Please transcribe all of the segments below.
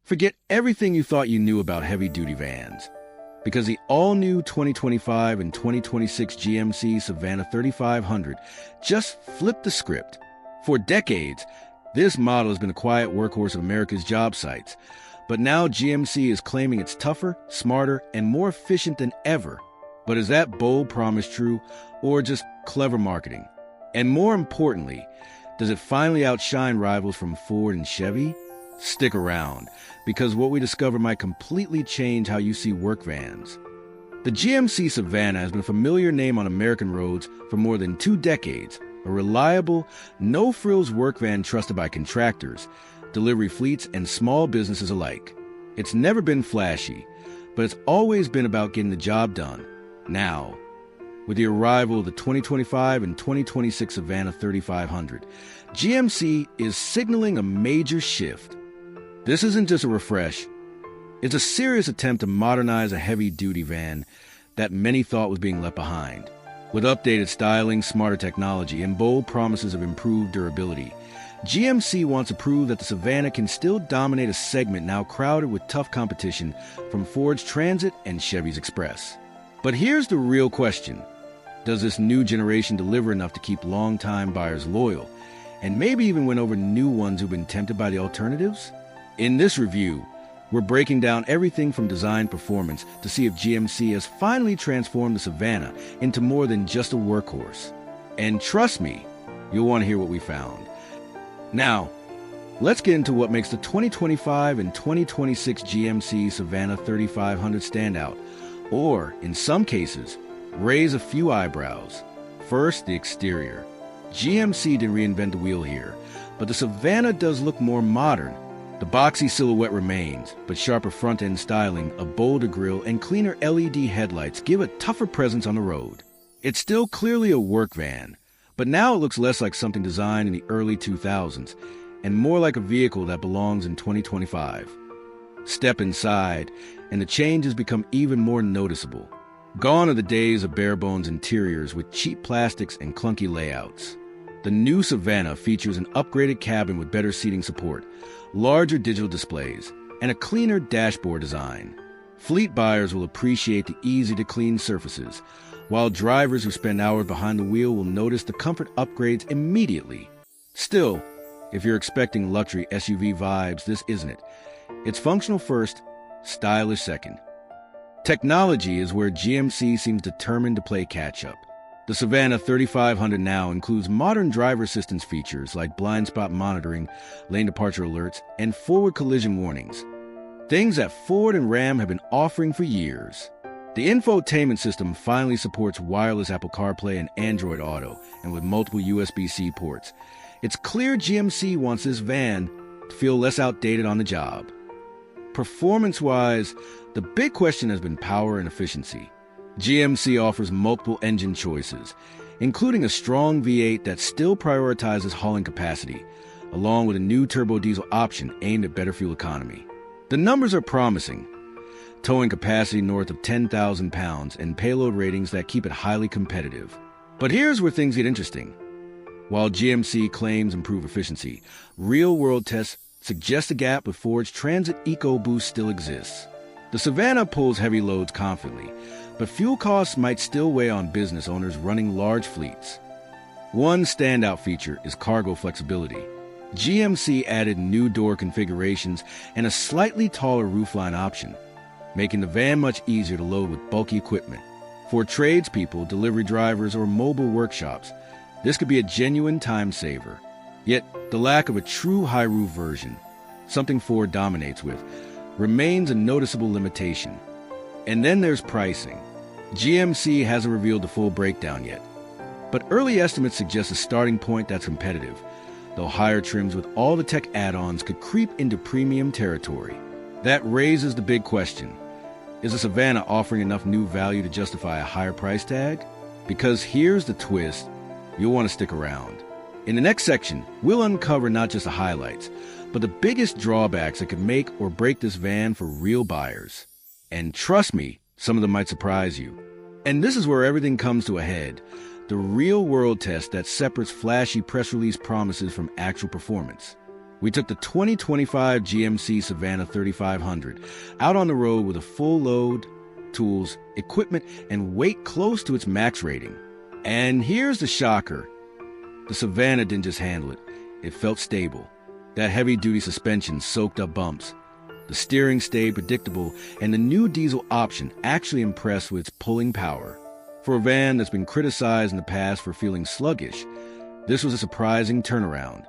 Forget everything you thought you knew about heavy-duty vans, because the all-new 2025 and 2026 GMC Savana 3500 just flipped the script. For decades, this model has been a quiet workhorse of America's job sites, but now GMC is claiming it's tougher, smarter, and more efficient than ever. But is that bold promise true, or just clever marketing? And more importantly, does it finally outshine rivals from Ford and Chevy? Stick around, because what we discover might completely change how you see work vans. The GMC Savana has been a familiar name on American roads for more than 2 decades, a reliable, no-frills work van trusted by contractors, delivery fleets, and small businesses alike. It's never been flashy, but it's always been about getting the job done. Now, with the arrival of the 2025 and 2026 Savana 3500, GMC is signaling a major shift. This isn't just a refresh. It's a serious attempt to modernize a heavy-duty van that many thought was being left behind. With updated styling, smarter technology, and bold promises of improved durability, GMC wants to prove that the Savana can still dominate a segment now crowded with tough competition from Ford's Transit and Chevy's Express. But here's the real question. Does this new generation deliver enough to keep longtime buyers loyal, and maybe even win over new ones who've been tempted by the alternatives? In this review, we're breaking down everything from design performance to see if GMC has finally transformed the Savana into more than just a workhorse. And trust me, you'll want to hear what we found. Now, let's get into what makes the 2025 and 2026 GMC Savana 3500 stand out, or, in some cases, raise a few eyebrows. First, the exterior. GMC didn't reinvent the wheel here, but the Savana does look more modern. The boxy silhouette remains, but sharper front-end styling, a bolder grille, and cleaner LED headlights give a tougher presence on the road. It's still clearly a work van, but now it looks less like something designed in the early 2000s and more like a vehicle that belongs in 2025. Step inside, and the changes become even more noticeable. Gone are the days of bare-bones interiors with cheap plastics and clunky layouts. The new Savana features an upgraded cabin with better seating support, larger digital displays, and a cleaner dashboard design. Fleet buyers will appreciate the easy-to-clean surfaces, while drivers who spend hours behind the wheel will notice the comfort upgrades immediately. Still, if you're expecting luxury SUV vibes, this isn't it. It's functional first, stylish second. Technology is where GMC seems determined to play catch-up. The Savana 3500 now includes modern driver assistance features like blind spot monitoring, lane departure alerts, and forward collision warnings. Things that Ford and Ram have been offering for years. The infotainment system finally supports wireless Apple CarPlay and Android Auto, and with multiple USB-C ports. It's clear GMC wants this van to feel less outdated on the job. Performance-wise, the big question has been power and efficiency. GMC offers multiple engine choices, including a strong V8 that still prioritizes hauling capacity, along with a new turbo diesel option aimed at better fuel economy. The numbers are promising, towing capacity north of 10,000 pounds and payload ratings that keep it highly competitive. But here's where things get interesting. While GMC claims improved efficiency, real-world tests suggest a gap with Ford's Transit EcoBoost still exists. The Savana pulls heavy loads confidently, but fuel costs might still weigh on business owners running large fleets. One standout feature is cargo flexibility. GMC added new door configurations and a slightly taller roofline option, making the van much easier to load with bulky equipment. For tradespeople, delivery drivers, or mobile workshops, this could be a genuine time saver. Yet, the lack of a true high-roof version, something Ford dominates with, remains a noticeable limitation. And then there's pricing. GMC hasn't revealed the full breakdown yet, but early estimates suggest a starting point that's competitive, though higher trims with all the tech add-ons could creep into premium territory. That raises the big question. Is the Savana offering enough new value to justify a higher price tag? Because here's the twist. You'll want to stick around. In the next section, we'll uncover not just the highlights, but the biggest drawbacks that could make or break this van for real buyers. And trust me, some of them might surprise you. And this is where everything comes to a head. The real-world test that separates flashy press release promises from actual performance. We took the 2025 GMC Savana 3500 out on the road with a full load, tools, equipment, and weight close to its max rating. And here's the shocker. The Savana didn't just handle it. It felt stable. That heavy-duty suspension soaked up bumps. The steering stayed predictable, and the new diesel option actually impressed with its pulling power. For a van that's been criticized in the past for feeling sluggish, this was a surprising turnaround.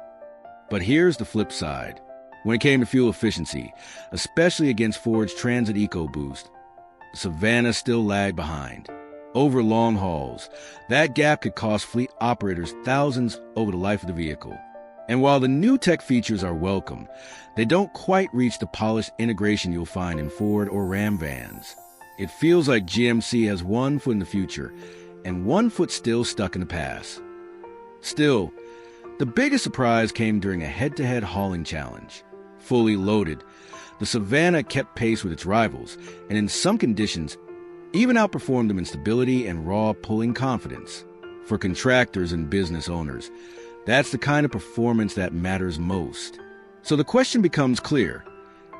But here's the flip side. When it came to fuel efficiency, especially against Ford's Transit EcoBoost, the Savana still lagged behind. Over long hauls, that gap could cost fleet operators thousands over the life of the vehicle. And while the new tech features are welcome, they don't quite reach the polished integration you'll find in Ford or Ram vans. It feels like GMC has one foot in the future and one foot still stuck in the past. Still, the biggest surprise came during a head-to-head hauling challenge. Fully loaded, the Savana kept pace with its rivals, and in some conditions, even outperformed them in stability and raw pulling confidence. For contractors and business owners, that's the kind of performance that matters most. So the question becomes clear.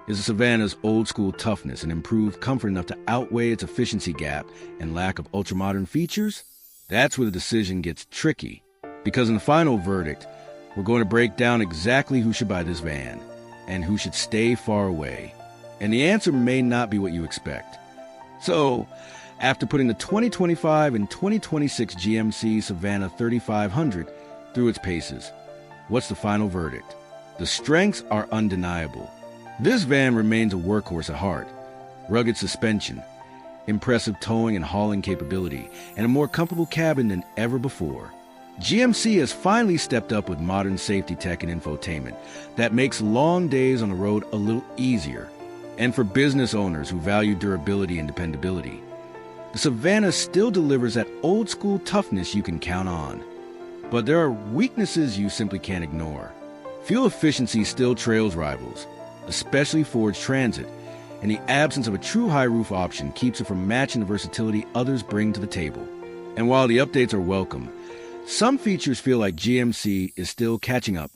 Is the Savana's old-school toughness and improved comfort enough to outweigh its efficiency gap and lack of ultramodern features? That's where the decision gets tricky. Because in the final verdict, we're going to break down exactly who should buy this van and who should stay far away. And the answer may not be what you expect. So, after putting the 2025 and 2026 GMC Savana 3500 through its paces, what's the final verdict? The strengths are undeniable. This van remains a workhorse at heart. Rugged suspension, impressive towing and hauling capability, and a more comfortable cabin than ever before. GMC has finally stepped up with modern safety tech and infotainment that makes long days on the road a little easier. And for business owners who value durability and dependability, the Savana still delivers that old-school toughness you can count on. But there are weaknesses you simply can't ignore. Fuel efficiency still trails rivals, especially Ford's Transit, and the absence of a true high-roof option keeps it from matching the versatility others bring to the table. And while the updates are welcome, some features feel like GMC is still catching up,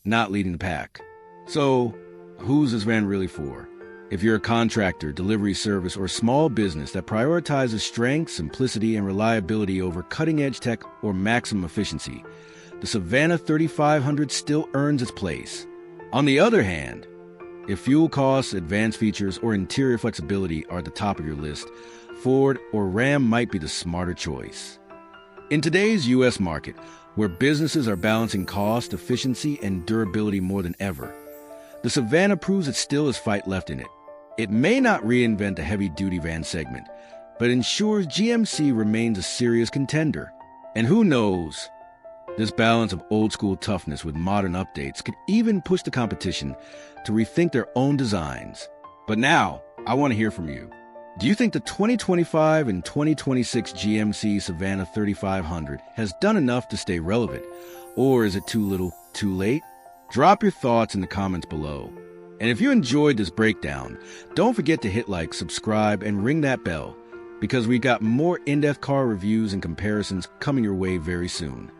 not leading the pack. So, who's this van really for? If you're a contractor, delivery service, or small business that prioritizes strength, simplicity, and reliability over cutting-edge tech or maximum efficiency, the Savana 3500 still earns its place. On the other hand, if fuel costs, advanced features, or interior flexibility are at the top of your list, Ford or Ram might be the smarter choice. In today's U.S. market, where businesses are balancing cost, efficiency, and durability more than ever, the Savana proves it still has fight left in it. It may not reinvent the heavy-duty van segment, but ensures GMC remains a serious contender. And who knows, this balance of old-school toughness with modern updates could even push the competition to rethink their own designs. But now, I want to hear from you. Do you think the 2025 and 2026 GMC Savana 3500 has done enough to stay relevant? Or is it too little, too late? Drop your thoughts in the comments below. And if you enjoyed this breakdown, don't forget to hit like, subscribe, and ring that bell, because we've got more in-depth car reviews and comparisons coming your way very soon.